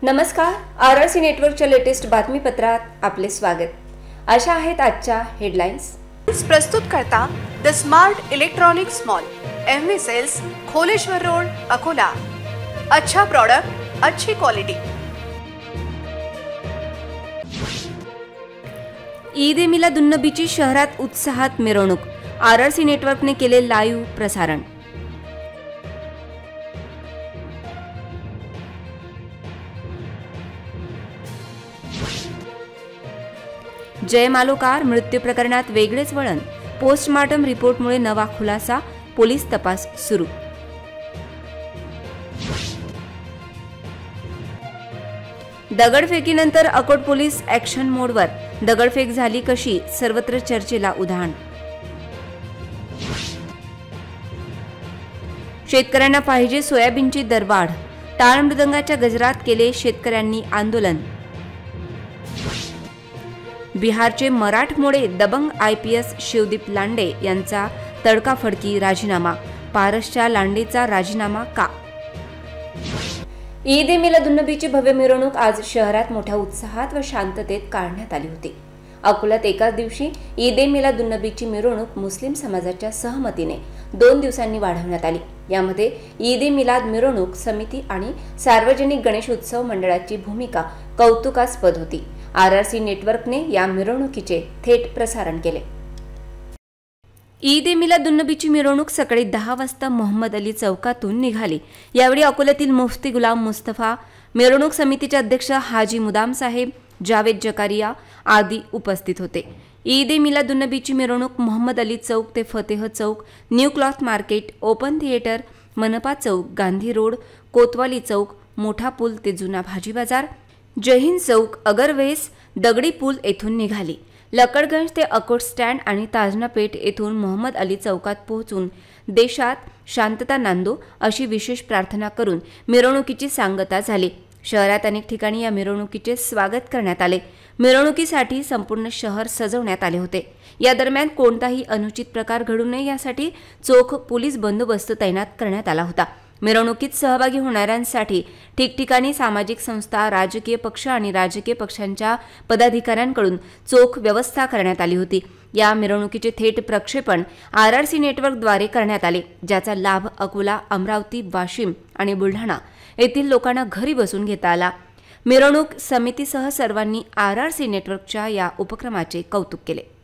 नमस्कार, RRC नेटवर्कच्या latest बातमीपत्रात आपले स्वागत। अशा आहेत आजच्या हेडलाइन्स। प्रस्तुत करता the smart electronics mall, MV सेल्स, खोलेश्वर रोड, अकोला। अच्छा प्रोडक्ट, अच्छी क्वालिटी। ईद ए मिलादुन्नबीची शहरात उत्साहात मिरवणूक। RRC नेटवर्कने केले लाईव्ह प्रसारण। जय मालोकार मृत्यू प्रकरणात वेगळेच वळण। पोस्टमार्टम रिपोर्टमुळे नवा खुलासा, पोलीस तपास सुरू। दगडफेकीनंतर अकोट पोलीस ॲक्शन मोडवर। दगडफेक झाली कशी, सर्वत्र चर्चेला उधाण। शेतकऱ्यांना पाहिजे सोयाबीनची दरवाढ। टाळ मृदंगाच्या गजरात केले शेतकऱ्यांनी आंदोलन। बिहारचे मराठमोडे दबंग IPS शिवदीप लांडे यांचा तडकाफडकी राजीनामा। पारसच्या लांडेचा राजीनामा का? ईद ए मिलादुन्नबीची भव्य मिरवणूक आज शहरात मोठ्या उत्साहात व शांततेत काढण्यात आली होती। अकोल्यात एकाच दिवशी ईद ए मिलादुन्नबीची मिरवणूक मुस्लिम समाजाच्या सहमतीने 2 दिवसांनी वाढवण्यात आली। यामध्ये ईद ए मिलाद मिरवणूक समिती आणि सार्वजनिक गणेश उत्सव मंडळाची भूमिका कौतुकास्पद होती। RRC नेटवर्कने या मिरवणुकीचे थेट प्रसारण केले। ईद ए मिलादुन्नबीची मिरवणूक सकाळी 10 वाजता मोहम्मद अली चौकातून निघाली। यावेळी अकोल्यातील मुफ्ती गुलाम मुस्तफा, मिरवणूक समितीचे अध्यक्ष हाजी मुदाम साहेब, जावेद जकारिया आदी उपस्थित होते। ईद ए मिलादुन्नबीची मिरवणूक मोहम्मद अली चौक ते Fateh Chowk, new cloth market, open theatre, Manpa Chowk, Gandhi road, कोतवाली चौक, मोठा पूल ते जुना भाजी बाजार, जयहिंद चौक, अगरवेस, दगडी पूल येथून निघाली। लकडगंज ते अकोट स्टँड आणि ताजना पेठ येथून मोहम्मद अली चौकात पोहोचून देशात शांतता नांदो अशी विशेष प्रार्थना करून मिरवणुकीची सांगता झाली। शहरात अनेक ठिकाणी या मिरवणुकीचे स्वागत करण्यात आले। मिरवणुकीसाठी संपूर्ण शहर सजवण्यात आले होते। या दरम्यान कोणताही अनुचित प्रकार घडू नये यासाठी चोख पोलीस बंदोबस्त तैनात करण्यात आला होता। मिरवणुकीत सहभागी होणाऱ्यांसाठी ठिकठिकाणी सामाजिक संस्था, राजकीय पक्ष आणि राजकीय पक्षांच्या पदाधिकाऱ्यांकडून चोख व्यवस्था करण्यात आली होती। या मिरवणुकीचे थेट प्रक्षेपण RRC नेटवर्कद्वारे करण्यात आले, ज्याचा लाभ अकोला, अमरावती, वाशिम आणि बुलढाणा येथील लोकांना घरी बसून घेता आला। मिरवणूक समितीसह सर्वांनी RRC नेटवर्कच्या या उपक्रमाचे कौतुक केले।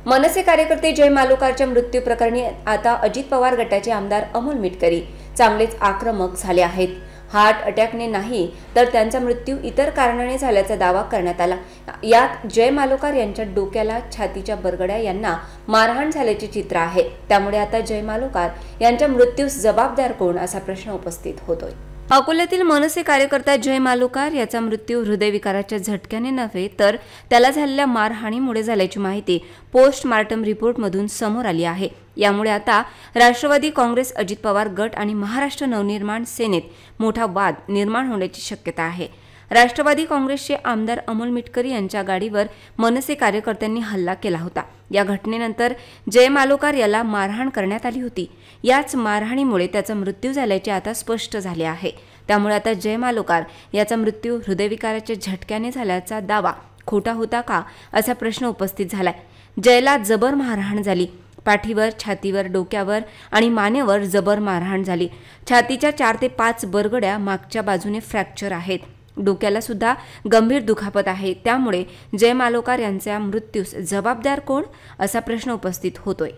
मनसे कार्यकर्ते जय मालोकारच्या मृत्यू प्रकरणी आता अजित पवार गटाचे आमदार अमोल मिटकरी चांगलेच आक्रमक झाले आहेत। हार्ट अटॅकने नाही तर त्यांचा मृत्यू इतर कारणाने झाल्याचा दावा करण्यात आला। यात जय मालोकार यांच्या डोक्याला, छातीच्या बरगड्या यांना मारहाण झाल्याचे चित्र आहे। त्यामुळे आता जय मालोकार यांच्या मृत्यूस जबाबदार कोण असा प्रश्न उपस्थित होतोय। अकोल्यातील मनसे कार्यकर्ता जय मालोकार याचा मृत्यू हृदयविकाराच्या झटक्याने नव्हे तर त्याला झालेल्या मारहाणीमुळे झाल्याची माहिती पोस्टमार्टम रिपोर्टमधून समोर आली आहे। यामुळे आता राष्ट्रवादी काँग्रेस, अजित पवार गट आणि महाराष्ट्र नवनिर्माण सेनेत मोठा वाद निर्माण होण्याची शक्यता आहे। राष्ट्रवादी काँग्रेसचे आमदार अमोल मिटकरी यांच्या गाडीवर मनसे कार्यकर्त्यांनी हल्ला केला होता। या घटनेनंतर जय मालोकार याला मारहाण करण्यात आली होती। याच मारहाणीमुळे त्याचा मृत्यू झाल्याचे आता स्पष्ट झाले आहे। त्यामुळे आता जय मालोकार याचा मृत्यू हृदयविकाराच्या झटक्याने झाल्याचा दावा खोटा होता का असा प्रश्न उपस्थित झालाय। जयला जबर मारहाण झाली। पाठीवर, छातीवर, डोक्यावर आणि मानेवर जबर मारहाण झाली। छातीच्या 4 ते 5 बरगड्या मागच्या बाजूने फ्रॅक्चर आहेत। डोक्याला सुद्धा गंभीर दुखापत आहे। त्यामुळे जय मालोकार यांच्या मृत्यूस जबाबदार कोण असा प्रश्न उपस्थित होतोय।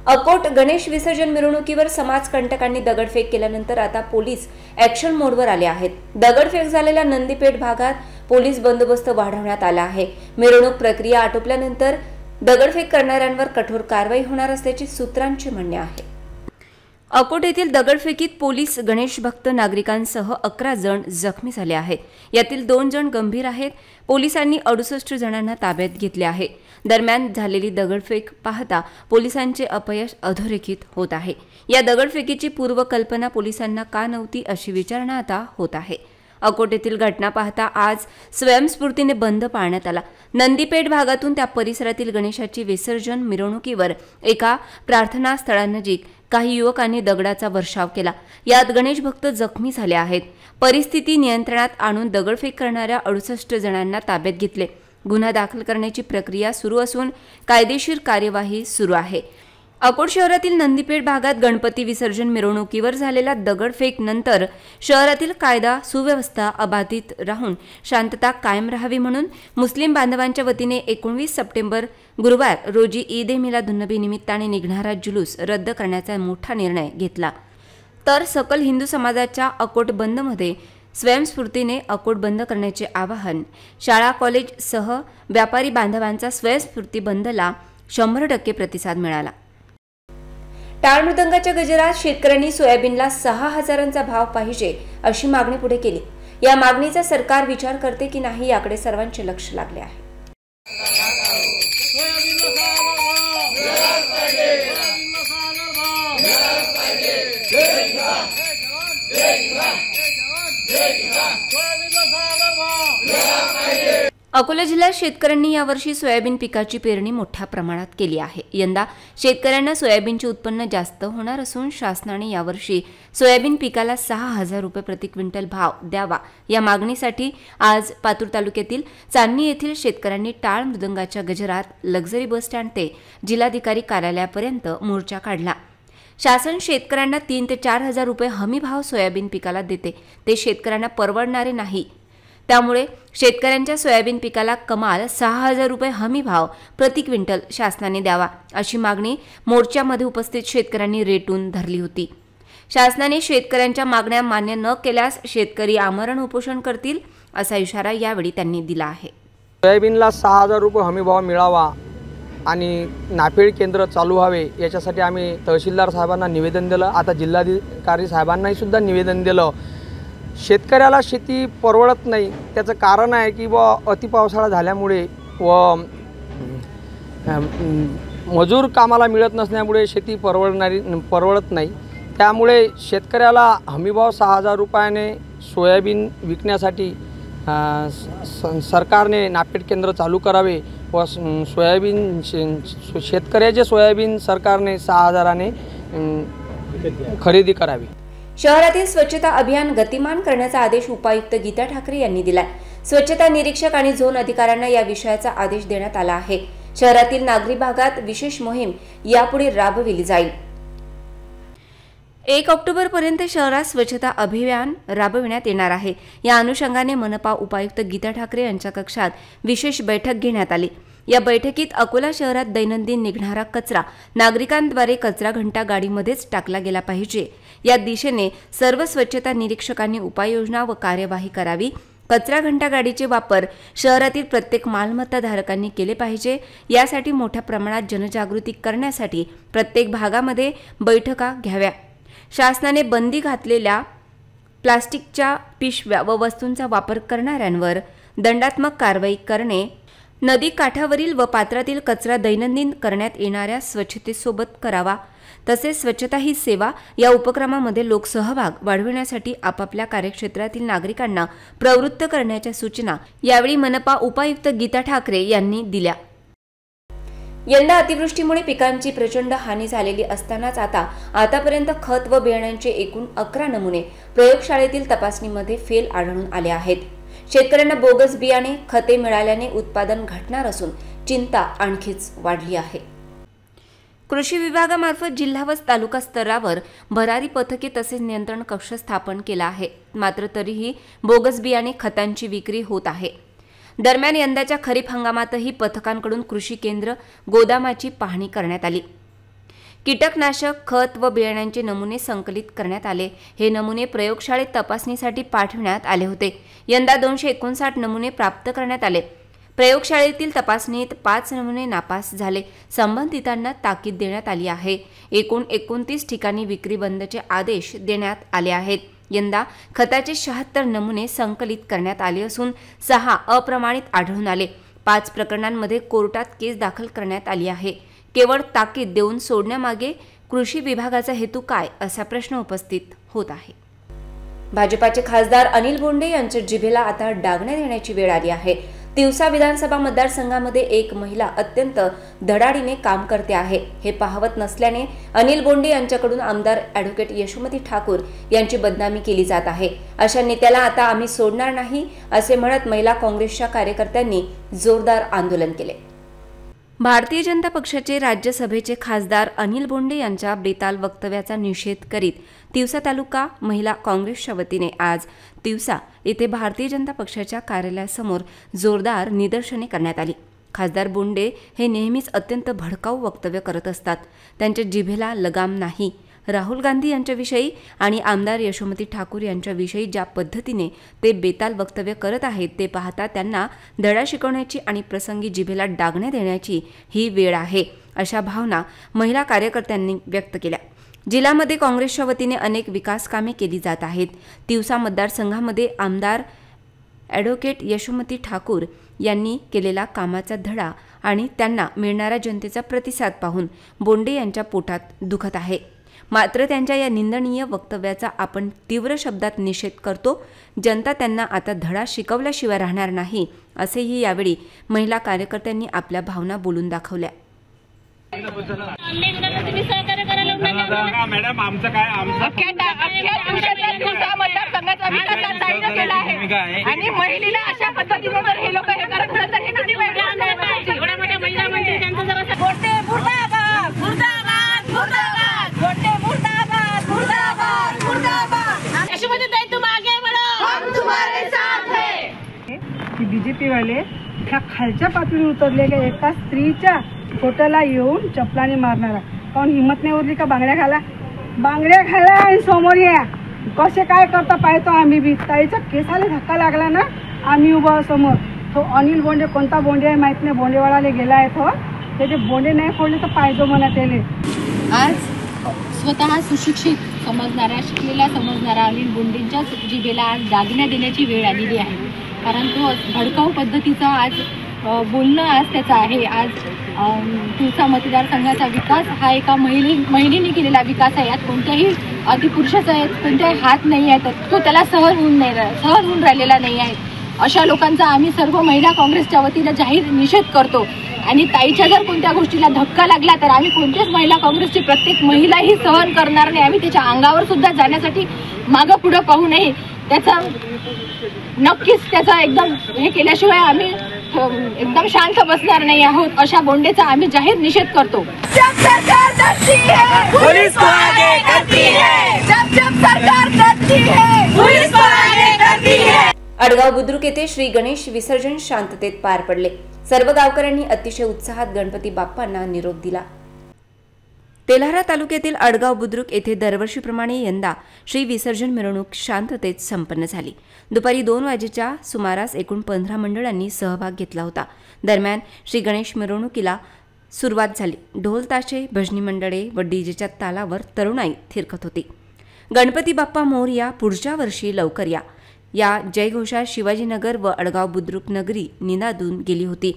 अकोट गणेश विसर्जन मिरवणुकीवर समाजकंटकांनी दगडफेक केल्यानंतर आता पोलीस ॲक्शन मोडवर आले आहेत। दगडफेक झालेल्या नंदीपेठ भागात पोलीस बंदोबस्त वाढवण्यात आला आहे। मिरवणूक प्रक्रिया आटोपल्यानंतर दगडफेक करणाऱ्यांवर कठोर कारवाई होणार असल्याचे सूत्रांचे म्हणणे आहे। अकोट येथील दगडफेकीत पोलीस, गणेश भक्त नागरिकांसह 11 जण जखमी झाले आहेत। यातील 2 जण गंभीर आहेत। पोलिसांनी 68 जणांना ताब्यात घेतले आहे। दरम्यान झालेली दगडफेक पाहता पोलिसांचे अपयश अधोरेखित होत आहे। या दगडफेकीची पूर्वकल्पना पोलिसांना का नव्हती अशी विचारणा आता होत आहे। अकोट येथील घटना पाहता आज स्वयंस्फूर्तीने बंद पाळण्यात आला। नंदीपेठ भागातून त्या परिसरातील गणेशाची विसर्जन मिरवणुकीवर एका प्रार्थना स्थळानजीक काही युवकांनी दगडाचा वर्षाव केला। यात गणेश भक्त जखमी झाले आहेत। परिस्थिती नियंत्रणात आणून दगडफेक करणाऱ्या 68 जणांना ताब्यात घेतले। गुन्हा दाखल करण्याची प्रक्रिया सुरू असून कायदेशीर कार्यवाही सुरू आहे। अकोट शहरातील नंदीपेठ भागात गणपती विसर्जन मिरवणुकीवर झालेल्या दगडफेक नंतर शहरातील कायदा सुव्यवस्था अबाधित राहून शांतता कायम राहावी म्हणून मुस्लिम बांधवांच्या वतीने 19 सप्टेंबर गुरुवार रोजी ईद ए मिलादुन्नबी निमित्ताने निघणारा जुलूस रद्द करण्याचा मोठा निर्णय घेतला। तर सकल हिंदू समाजाच्या अकोट बंदमध्ये स्वयंस्फूर्तीने अकोट बंद करण्याचे आवाहन, शाळा कॉलेज सह व्यापारी बांधवांचा स्वयंस्फूर्ती बंदला 100% प्रतिसाद मिळाला। टाळ मृदंगाच्या गजरात शेतकऱ्यांनी सोयाबीनला 6,000चा भाव पाहिजे अशी मागणी पुढे केली। या मागणीचा सरकार विचार करते की नाही याकडे सर्वांचे लक्ष लागले आहे। अकोला जिल्ह्यात शेतकऱ्यांनी यावर्षी सोयाबीन पिकाची पेरणी मोठ्या प्रमाणात केली आहे। यंदा शेतकऱ्यांना सोयाबीनचे उत्पन्न जास्त होणार असून शासनाने यावर्षी सोयाबीन पिकाला 6,000 रुपये प्रति क्विंटल भाव द्यावा या मागणीसाठी आज पातूर तालुक्यातील चांदणी येथील शेतकऱ्यांनी टाळ मृदंगाच्या गजरात लक्झरी बस स्टँड ते जिल्हाधिकारी कार्यालयापर्यंत मोर्चा काढला। शासन शेतकऱ्यांना 3 ते 4,000 रुपये हमी भाव सोयाबीन पिकाला देते, ते शेतकऱ्यांना परवडणारे नाही। त्यामुळे शेतकऱ्यांच्या सोयाबीन पिकाला कमाल 6,000 रुपये हमी भाव प्रति क्विंटल शासनाने द्यावा अशी मागणी मोर्चामध्ये उपस्थित शेतकऱ्यांनी रेटून धरली होती। शासनाने शेतकऱ्यांच्या मागण्या मान्य न केल्यास शेतकरी आमरण उपोषण करतील असा इशारा यावेळी त्यांनी दिला आहे। सोयाबीनला 6,000 रुपये हमी भाव मिळावा आणि नाफेड केंद्र चालू व्हावे याच्यासाठी आम्ही तहसीलदार साहेबांना निवेदन दिलं। आता जिल्हाधिकारी साहेबांनाही सुद्धा निवेदन दिलं। शेतकऱ्याला शेती परवडत नाही, त्याचं कारण आहे की अतिपावसाळा झाल्यामुळे व मजूर कामाला मिळत नसल्यामुळे शेती परवडत नाही। त्यामुळे शेतकऱ्याला हमीभाव 6,000 रुपयाने सोयाबीन विकण्यासाठी सरकारने नाफेड केंद्र चालू करावे व सोयाबीन शेतकऱ्याचे सोयाबीन सरकारने 6,000ने खरेदी करावी। शहरातील स्वच्छता अभियान गतिमान करण्याचा आदेश उपायुक्त गीता ठाकरे यांनी दिलाय। स्वच्छता निरीक्षक आणि झोन अधिकाऱ्यांना या विषयाचा आदेश देण्यात आला आहे। शहरातील नागरी भागात विशेष मोहीम यापुढे राबविली जाईल। 1 ऑक्टोबर पर्यंत शहरात स्वच्छता अभियान राबविण्यात येणार आहे। या अनुषंगाने मनपा उपायुक्त गीता ठाकरे यांच्या कक्षात विशेष बैठक घेण्यात आली। या बैठकीत अकोला शहरात दैनंदिन निघणारा कचरा नागरिकांद्वारे कचरा घंटा गाडीमध्येच टाकला गेला पाहिजे या दिशेने सर्व स्वच्छता निरीक्षकांनी उपाययोजना व कार्यवाही करावी। कचरा घंटा गाडीचे वापर शहरातील प्रत्येक मालमत्ता धारकांनी केले पाहिजे। यासाठी मोठ्या प्रमाणात जनजागृती करण्यासाठी प्रत्येक भागामध्ये बैठका घ्याव्या। शासनाने बंदी घातलेल्या प्लास्टिकच्या पिशव्या व वस्तूंचा वापर करणाऱ्यांवर दंडात्मक कारवाई करणे, नदी काठावरील व पात्रातील कचरा दैनंदिन करण्यात येणाऱ्या स्वच्छतेसोबत करावा। तसेच स्वच्छता ही सेवा या उपक्रमामध्ये लोकसहभाग वाढविण्यासाठी आपापल्या कार्यक्षेत्रातील नागरिकांना प्रवृत्त करण्याच्या सूचना यावेळी मनपा उपायुक्त गीता ठाकरे यांनी दिल्या। यंदा अतिवृष्टीमुळे पिकांची प्रचंड हानी झालेली असतानाच आतापर्यंत खत व बियाण्यांचे एकूण 11 नमुने प्रयोगशाळेतील तपासणीमध्ये फेल आढळून आले आहेत। शेतकऱ्यांना बोगस बियाणे खते मिळाल्याने उत्पादन घटणार असून चिंता आणखीच वाढली आहे। कृषी विभागामार्फत जिल्हा व तालुका स्तरावर भरारी पथके तसेच नियंत्रण कक्ष स्थापन केला आहे। मात्र तरीही बोगस बियाणे खतांची विक्री होत आहे। दरम्यान यंदाच्या खरीप हंगामातही पथकांकडून कृषी केंद्र गोदामाची पाहणी करण्यात आली। कीटकनाशक खत व बियाण्यांचे नमुने संकलित करण्यात आले। हे नमुने प्रयोगशाळेत तपासणीसाठी पाठवण्यात आले होते। यंदा 259 नमुने प्राप्त करण्यात आले। प्रयोगशाळेतील तपासणीत 5 नमुने नापास झाले। संबंधितांना ताकीद देण्यात आली आहे। एकूण 29 ठिकाणी विक्री बंदचे आदेश देण्यात आले आहेत। यंदा खताचे 76 नमुने संकलित करण्यात आले असून 6 अप्रमाणित आढळून आले। 5 प्रकरणांमध्ये कोर्टात केस दाखल करण्यात आली आहे। केवळ ताकीद देऊन सोडण्यामागे कृषी विभागाचा हेतू काय असा प्रश्न उपस्थित होत आहे। भाजपाचे खासदार अनिल बोंडे यांच्या जिभेला आता डागण्यात येण्याची वेळ आली आहे। तिवसा विधानसभा मतदारसंघामध्ये एक महिला अत्यंत धडाडीने काम करते आहे हे पाहवत नसल्याने अनिल बोंडे यांच्याकडून आमदार ॲडव्होकेट यशोमती ठाकूर यांची बदनामी केली जात आहे। अशा नेत्याला आता आम्ही सोडणार नाही असे म्हणत महिला काँग्रेसच्या कार्यकर्त्यांनी जोरदार आंदोलन केले। भारतीय जनता पक्षाचे राज्यसभेचे खासदार अनिल बोंडे यांच्या बेताल वक्तव्याचा निषेध करीत तिवसा तालुका महिला काँग्रेसच्या वतीने आज तिवसा येथे भारतीय जनता पक्षाच्या कार्यालयासमोर जोरदार निदर्शने करण्यात आली। खासदार बोंडे हे नेहमीच अत्यंत भडकाऊ वक्तव्य करत असतात। त्यांच्या जिभेला लगाम नाही। राहुल गांधी यांच्याविषयी आणि आमदार यशोमती ठाकूर यांच्याविषयी ज्या पद्धतीने ते बेताल वक्तव्य करत आहेत ते पाहता त्यांना धडा शिकवण्याची आणि प्रसंगी जिभेला डागण्यात येण्याची ही वेळ आहे, अशा भावना महिला कार्यकर्त्यांनी व्यक्त केल्या। जिल्ह्यामध्ये काँग्रेसच्या वतीने अनेक विकास कामे केली जात आहेत। तिवसा मतदारसंघामध्ये आमदार ॲडव्होकेट यशोमती ठाकूर यांनी केलेला कामाचा धडा आणि त्यांना मिळणारा जनतेचा प्रतिसाद पाहून बोंडे यांच्या पोटात दुखत आहे। मात्र त्यांच्या या निंदनीय वक्तव्याचा आपण तीव्र शब्दात निषेध करतो। जनता त्यांना आता धडा शिकवल्याशिवाय राहणार नाही, असेही यावेळी महिला कार्यकर्त्यांनी आपल्या भावना बोलून दाखवल्या। मॅडम आमचं काय आणि महिलेला अशा पद्धतीने जर हे लोक हे करत तर हे कधी एवढ्या मोठ्या महिला मंडळी त्यांचं जरा बोलते मुर्दाबाद मुर्दाबाद मुर्दाबाद बोलते मुर्दाबाद मुर्दाबाद मुर्दाबाद यशोमती ताई तुम आगे बढ़ो हम तुम्हारे साथ हैं। बीजेपी वाले ह्या खालच्या पातळीवर उतरलेल्या एका स्त्रीच्या पोटाला येऊन चपलाने मारणारा काऊन हिम्मत नाही उरली का बांगड्या खाला आणि समोर या कसे काय करता पाहतो आम्ही बी। ताईच्या केसाला धक्का लागला ना आम्ही उभा समोर। तो अनिल बोंडे कोणता बोंडे आहे माहित नाही, बोंडेवाडाला गेला आहे तो, त्याचे बोंडे नाही फोडले तर पाहिजे म्हणा त्याले। आज स्वतः सुशिक्षित समजणाऱ्या शिकलेला समजणारा अनिल बोंडेंच्या जिभेला आज डागण्या देण्याची वेळ आलेली आहे। कारण तो भडकाऊ पद्धतीचा आज बोलणं आज त्याचं आहे। आज तिवसा मतदारसंघाचा विकास हा एका महिलेने केलेला विकास आहे। यात कोणत्याही अधिपुरुषाचा कोणत्याही हात नाही आहे, तो त्याला सहन होऊन राहिलेला नाही आहे। अशा लोकांचा आम्ही सर्व महिला काँग्रेसच्या वतीने जाहीर निषेध करतो। आणि ताईच्या जर कोणत्या गोष्टीला धक्का लागला तर आम्ही कोणत्याच महिला काँग्रेसची प्रत्येक महिलाही सहन करणार नाही। आम्ही त्याच्या अंगावर सुद्धा जाण्यासाठी मागं पुढं पाहू नये। त्याचा नक्कीच त्याचा एकदम हे केल्याशिवाय आम्ही एकदम शांत बसणार नाही आहोत। अशा बोंडेचा आम्ही जाहीर निषेध करतो। जब सरकार डरती है पुलिस को आगे करती है, जब सरकार डरती है पुलिस को आगे करती है। अडगाव बुद्रुक येथे श्री गणेश विसर्जन शांततेत पार पडले। सर्व गावकऱ्यांनी अतिशय उत्साहात गणपती बाप्पांना निरोप दिला। तेल्हारा तालुक्यातील अडगाव बुद्रुक येथे दरवर्षीप्रमाणे यंदा श्री विसर्जन मिरवणूक शांततेत संपन्न झाली। दुपारी 2 वाजेच्या सुमारास एकूण 15 मंडळांनी सहभाग घेतला होता। दरम्यान श्री गणेश मिरवणुकीला सुरुवात झाली। ढोल ताशे, भजनी मंडळे व डीजेच्या तालावर तरुणाई थिरकत होती। गणपती बाप्पा मोरया, पुढच्या वर्षी लवकर या, या जयघोषात शिवाजीनगर व अडगाव बुद्रुक नगरी निनादून गेली होती।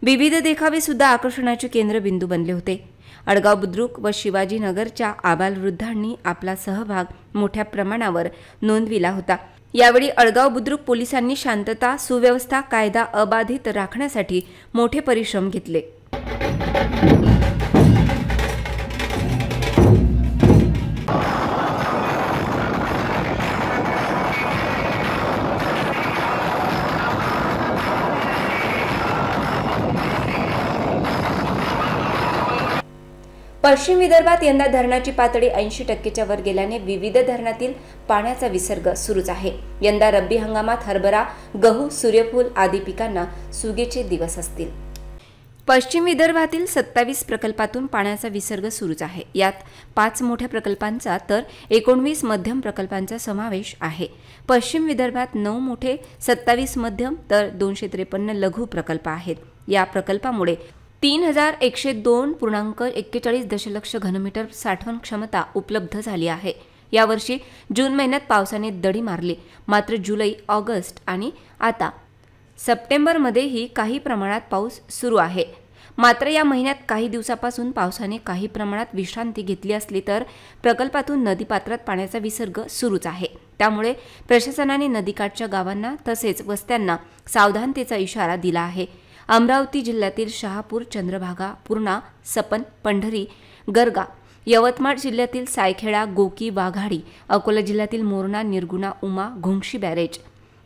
विविध देखावे सुद्धा आकर्षणाचे केंद्रबिंदू बनले होते। अडगाव बुद्रुक व शिवाजीनगरच्या आबालवृद्धांनी आपला सहभाग मोठ्या प्रमाणावर नोंदविला होता। यावेळी अडगाव बुद्रुक पोलिसांनी शांतता, सुव्यवस्था, कायदा अबाधित राखण्यासाठी मोठे परिश्रम घेतले। पश्चिम विदर्भात यंदा धरणाची पातळी 80% वर गेल्याने विविध धरणातील पाण्याचा विसर्ग सुरूच आहे। यंदा रब्बी हंगामात हरभरा, गहू, सूर्यफूल आदी पिकांना सुगीचे दिवस असतील। पश्चिम विदर्भातील 27 प्रकल्पातून पाण्याचा विसर्ग सुरूच आहे। यात 5 मोठ्या प्रकल्पांचा तर 19 मध्यम प्रकल्पांचा समावेश आहे। पश्चिम विदर्भात 9 मोठे, 27 मध्यम तर 253 लघु प्रकल्प आहेत। या प्रकल्पामुळे 3102.41 दशलक्ष घनमीटर साठवण क्षमता उपलब्ध झाली आहे। यावर्षी जून महिन्यात पावसाने दडी मारली, मात्र जुलै, ऑगस्ट आणि आता सप्टेंबरमध्येही काही प्रमाणात पाऊस सुरू आहे। मात्र या महिन्यात काही दिवसापासून पावसाने काही प्रमाणात विश्रांती घेतली असली तर प्रकल्पातून नदीपात्रात पाण्याचा विसर्ग सुरूच आहे। त्यामुळे प्रशासनाने नदीकाठच्या गावांना तसेच वस्त्यांना सावधानतेचा इशारा दिला आहे. अमरावती जिल्ह्यातील शहापूर, चंद्रभागा, पूर्णा, सपन, पंढरी, गरगा, यवतमाळ जिल्ह्यातील सायखेडा, गोकी, वाघाडी, अकोला जिल्ह्यातील मोरणा, निर्गुणा, उमा, घोंगशी बॅरेज,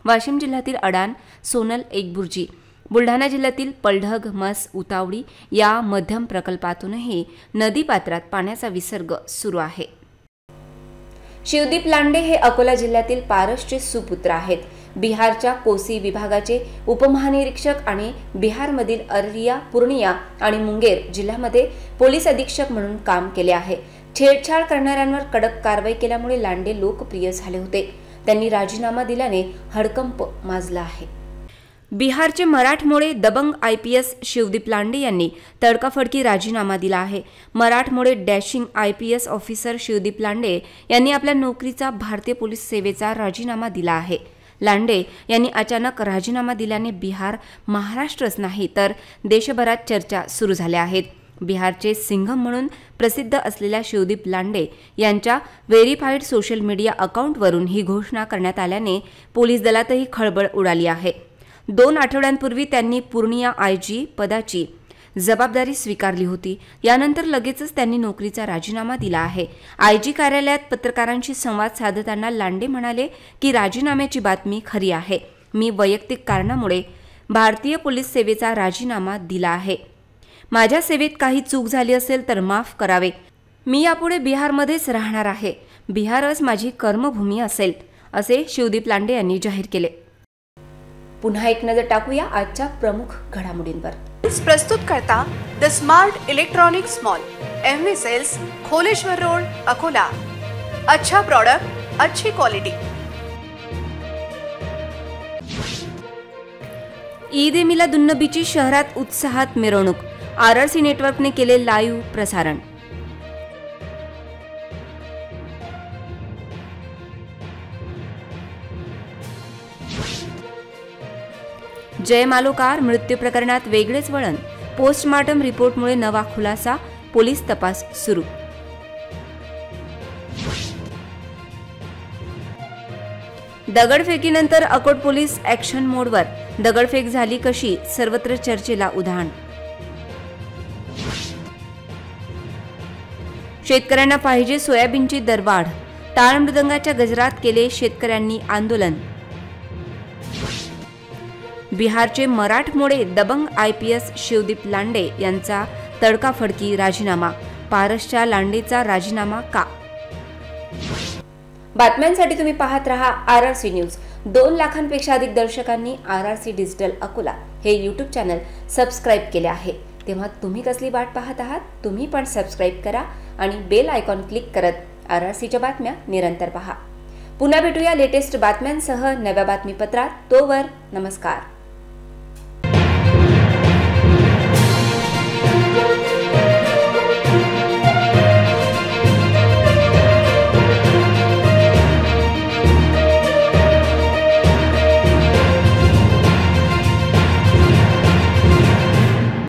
वाशिम जिल्ह्यातील अडाण, सोनल, एकबुर्जी, बुलढाणा जिल्ह्यातील पलढग, मस, उतावडी या मध्यम प्रकल्पातूनही नदीपात्रात पाण्याचा विसर्ग सुरू आहे. शिवदीप लांडे हे अकोला जिल्ह्यातील पारसचे सुपुत्र आहेत. बिहारच्या कोसी विभागाचे उपमहानिरीक्षक आणि बिहारमधील अररिया, पूर्णिया आणि मुंगेर जिल्ह्यामध्ये पोलीस अधीक्षक म्हणून काम केले आहे. छेडछाड करणाऱ्यांवर कडक कारवाई केल्यामुळे लांडे लोकप्रिय झाले होते. त्यांनी राजीनामा दिल्याने हडकंप माजला आहे. बिहारचे मराठमोळे दबंग IPS शिवदीप लांडे यांनी तडकाफडकी राजीनामा दिला आहे. मराठमोळे dashing IPS officer Shivdeep Lande यांनी आपल्या नोकरीचा भारतीय पोलीस सेवेचा राजीनामा दिला आहे. लांडे यांनी अचानक राजीनामा दिल्याने बिहार, महाराष्ट्रच नाही तर देशभरात चर्चा सुरू झाल्या आहेत. बिहारचे सिंघम म्हणून प्रसिद्ध असलेल्या शिवदीप लांडे यांच्या व्हेरीफाईड सोशल मीडिया अकाउंटवरून ही घोषणा करण्यात आल्याने पोलीस दलातही खळबळ उडाली आहे. 2 आठवड्यांपूर्वी त्यांनी पूर्णिया IG पदाची जबाबदारी स्वीकारली होती. यानंतर लगेचच त्यांनी नोकरीचा राजीनामा दिला आहे. IG कार्यालयात पत्रकारांशी संवाद साधताना लांडे म्हणाले की राजीनाम्याची बातमी खरी आहे. मी वैयक्तिक कारणामुळे भारतीय पोलीस सेवेचा राजीनामा दिला आहे. माझ्या सेवेत काही चूक झाली असेल तर माफ करावे. मी यापुढे बिहारमध्येच राहणार आहे. बिहारच माझी कर्मभूमी असेल, असे शिवदीप लांडे यांनी जाहीर केले. पुन्हा एक नजर टाकूया आजच्या प्रमुख घडामोडींवर. प्रस्तुत करता the smart electronics mall, MV सेल्स, खोलेश्वर रोड, अकोला. अच्छा प्रोडक्ट, अच्छी क्वालिटी. ईद ए मिलादुन्नबीची शहरात उत्साहात मिरवणूक. RRC नेटवर्कने केले लाईव्ह प्रसारण. जय मालोकार मृत्यू प्रकरणात वेगळेच वळण. पोस्टमार्टम रिपोर्टमुळे नवा खुलासा. पोलीस तपास सुरू. दगडफेकीनंतर अकोट पोलीस ॲक्शन मोडवर. दगडफेक झाली कशी, सर्वत्र चर्चेला उधाण. शेतकऱ्यांना पाहिजे सोयाबीनची दरवाढ. टाळ मृदंगाच्या गजरात केले शेतकऱ्यांनी आंदोलन. बिहारचे मराठमोळे दबंग IPS शिवदीप लांडे यांचा तडकाफडकी राजीनामा. पारसच्या लांडेचा राजीनामा का? बातम्यांसाठी तुम्ही पाहत रहा RRC न्यूज. 2 लाखांपेक्षा अधिक दर्शकांनी RRC डिजिटल अकोला हे YouTube चॅनल सबस्क्राईब केले आहे. तेव्हा तुम्ही कसली वाट पाहत आहात? तुम्ही पण सबस्क्राईब करा आणि बेल आयकॉन क्लिक करत RRCच्या बातम्या निरंतर पहा. पुन्हा भेटूया लेटेस्ट बातम्यांसह नव्या बातमीपत्रात. तोवर नमस्कार.